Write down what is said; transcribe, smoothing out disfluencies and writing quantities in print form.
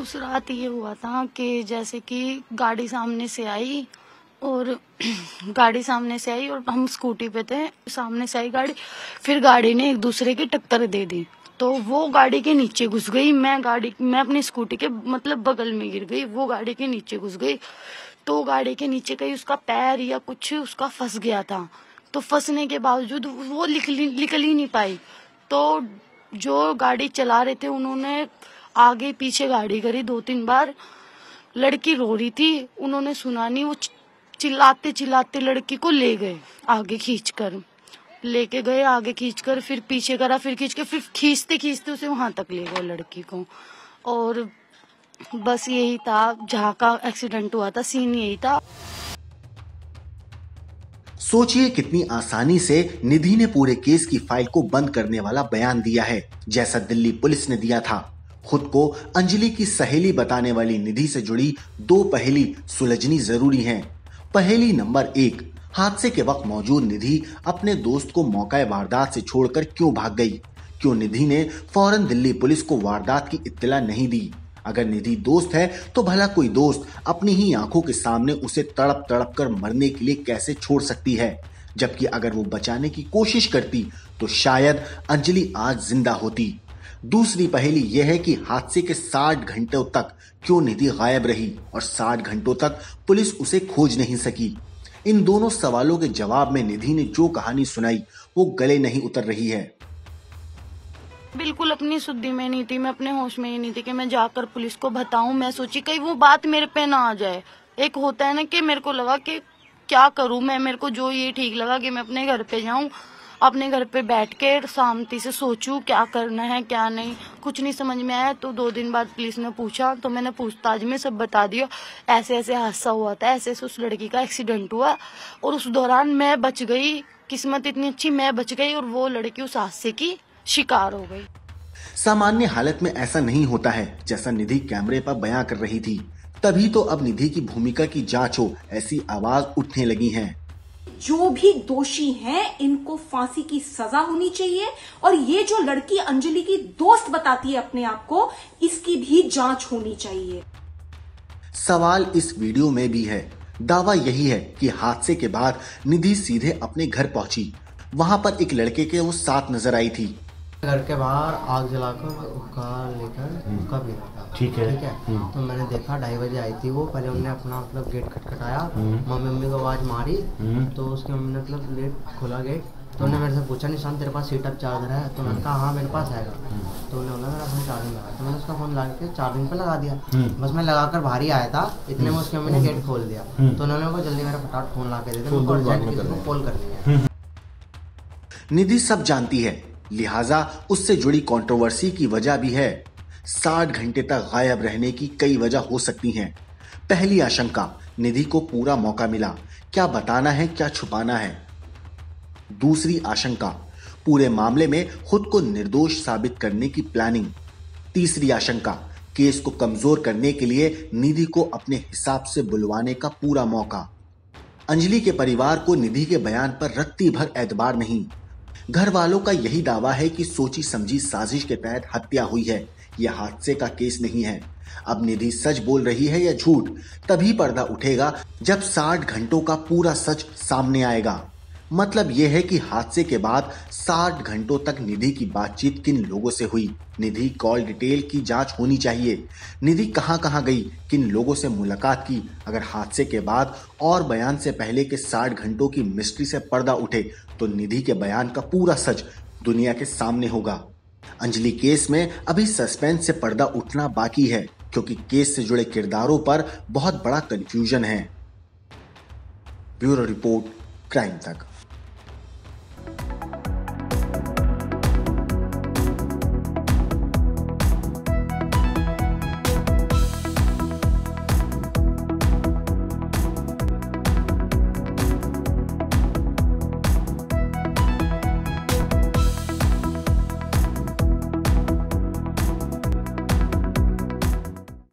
उस रात ये हुआ था कि जैसे कि गाड़ी सामने से आई और हम स्कूटी पे थे, सामने से आई गाड़ी, फिर गाड़ी ने एक दूसरे की टक्कर दे दी। तो वो गाड़ी के नीचे घुस गई, मैं अपनी स्कूटी के मतलब बगल में गिर गई, वो गाड़ी के नीचे घुस गई। तो गाड़ी के नीचे कहीं उसका पैर या कुछ उसका फंस गया था, तो फंसने के बावजूद वो निकल ही नहीं पाई। तो जो गाड़ी चला रहे थे उन्होंने आगे पीछे गाड़ी करी 2-3 बार। लड़की रो रही थी, उन्होंने सुना नहीं, वो चिल्लाते चिल्लाते लड़की को ले गए, आगे लेके गए, आगे खींचकर फिर पीछे करा, फिर खींच के, फिर खींचते खींचते उसे वहां तक ले गए लड़की को। और बस यही था, जहाँ का एक्सीडेंट हुआ था सीन यही था। सोचिए कितनी आसानी से निधि ने पूरे केस की फाइल को बंद करने वाला बयान दिया है, जैसा दिल्ली पुलिस ने दिया था। खुद को अंजलि की सहेली बताने वाली निधि से जुड़ी 2 पहेली सुलझनी जरूरी हैं। पहेली नंबर 1, हादसे के वक्त मौजूद निधि अपने दोस्त को मौका वारदात से छोड़कर क्यों भाग गई? क्यों निधि ने फौरन दिल्ली पुलिस को वारदात की इत्तला नहीं दी? अगर निधि दोस्त है तो भला कोई दोस्त अपनी ही आंखों के सामने उसे तड़प तड़प कर मरने के लिए कैसे छोड़ सकती है? जबकि अगर वो बचाने की कोशिश करती तो शायद अंजलि आज जिंदा होती। दूसरी पहेली यह है कि हादसे के 60 घंटों तक क्यों निधि गायब रही और 60 घंटों तक पुलिस उसे खोज नहीं सकी? इन दोनों सवालों के जवाब में निधि ने जो कहानी सुनाई वो गले नहीं उतर रही है। बिल्कुल अपनी शुद्धि में नहीं थी, मैं अपने होश में ही नहीं थी कि मैं जाकर पुलिस को बताऊं। मैं सोची कहीं वो बात मेरे पे ना आ जाए। एक होता है ना कि मेरे को लगा कि क्या करूं मैं, मेरे को जो ये ठीक लगा कि मैं अपने घर पे जाऊं, अपने घर पे बैठ के शांति से सोचूं क्या करना है क्या नहीं। कुछ नहीं समझ में आया। तो 2 दिन बाद पुलिस ने पूछा, तो मैंने पूछताछ में सब बता दिया, ऐसे ऐसे हादसा हुआ था, ऐसे ऐसे उस लड़की का एक्सीडेंट हुआ और उस दौरान मैं बच गई। किस्मत इतनी अच्छी, मैं बच गई और वो लड़की उस हादसे की शिकार हो गई। सामान्य हालत में ऐसा नहीं होता है जैसा निधि कैमरे पर बयां कर रही थी। तभी तो अब निधि की भूमिका की जांच हो, ऐसी आवाज उठने लगी हैं। जो भी दोषी हैं इनको फांसी की सजा होनी चाहिए और ये जो लड़की अंजलि की दोस्त बताती है अपने आप को, इसकी भी जांच होनी चाहिए। सवाल इस वीडियो में भी है। दावा यही है कि हादसे के बाद निधि सीधे अपने घर पहुंची। वहां पर एक लड़के के वो साथ नजर आई थी। घर के बाहर आग जलाकर उसका लेकर उसका भी था। ठीक है। तो मैंने देखा 2:30 बजे आई थी वो। पहले उन्होंने अपना मतलब गेट खटखटाया, मम्मी को आवाज मारी, तो उसके मम्मी ने मतलब लेट खोला गेट। तो उन्होंने मेरे से पूछा, निशान तेरे पास सीट अप चार्जर है? तो मैंने कहा हाँ मेरे पास आएगा। तो उन्होंने बोला मेरा फोन चार्जिंग लगा। तो मैंने उसका फोन लगा के चार्जिंग पे लगा दिया। बस मैं लगाकर बाहर ही आया था, इतने में उसकी मम्मी ने गेट खोल दिया। तो उन्होंने को जल्दी मेरा फटाफट फोन ला के दे दिया, किसी को कॉल करनी है। निधि सब जानती है, लिहाजा उससे जुड़ी कंट्रोवर्सी की वजह भी है। 60 घंटे तक गायब रहने की कई वजह हो सकती हैं। पहली आशंका, निधि को पूरा मौका मिला, क्या बताना है क्या छुपाना है। दूसरी आशंका, पूरे मामले में खुद को निर्दोष साबित करने की प्लानिंग। तीसरी आशंका, केस को कमजोर करने के लिए निधि को अपने हिसाब से बुलवाने का पूरा मौका। अंजलि के परिवार को निधि के बयान पर रत्ती भर एतबार नहीं। घर वालों का यही दावा है कि सोची समझी साजिश के तहत हत्या हुई है, यह हादसे का केस नहीं है। अब निधि सच बोल रही है या झूठ, तभी पर्दा उठेगा जब 60 घंटों का पूरा सच सामने आएगा। मतलब यह है कि हादसे के बाद 60 घंटों तक निधि की बातचीत किन लोगों से हुई, निधि कॉल डिटेल की जांच होनी चाहिए। निधि कहां कहां गई, किन लोगों से मुलाकात की। अगर हादसे के बाद और बयान से पहले के 60 घंटों की मिस्ट्री से पर्दा उठे तो निधि के बयान का पूरा सच दुनिया के सामने होगा। अंजलि केस में अभी सस्पेंस से पर्दा उठना बाकी है, क्योंकि केस से जुड़े किरदारों पर बहुत बड़ा कंफ्यूजन है। ब्यूरो रिपोर्ट, क्राइम तक।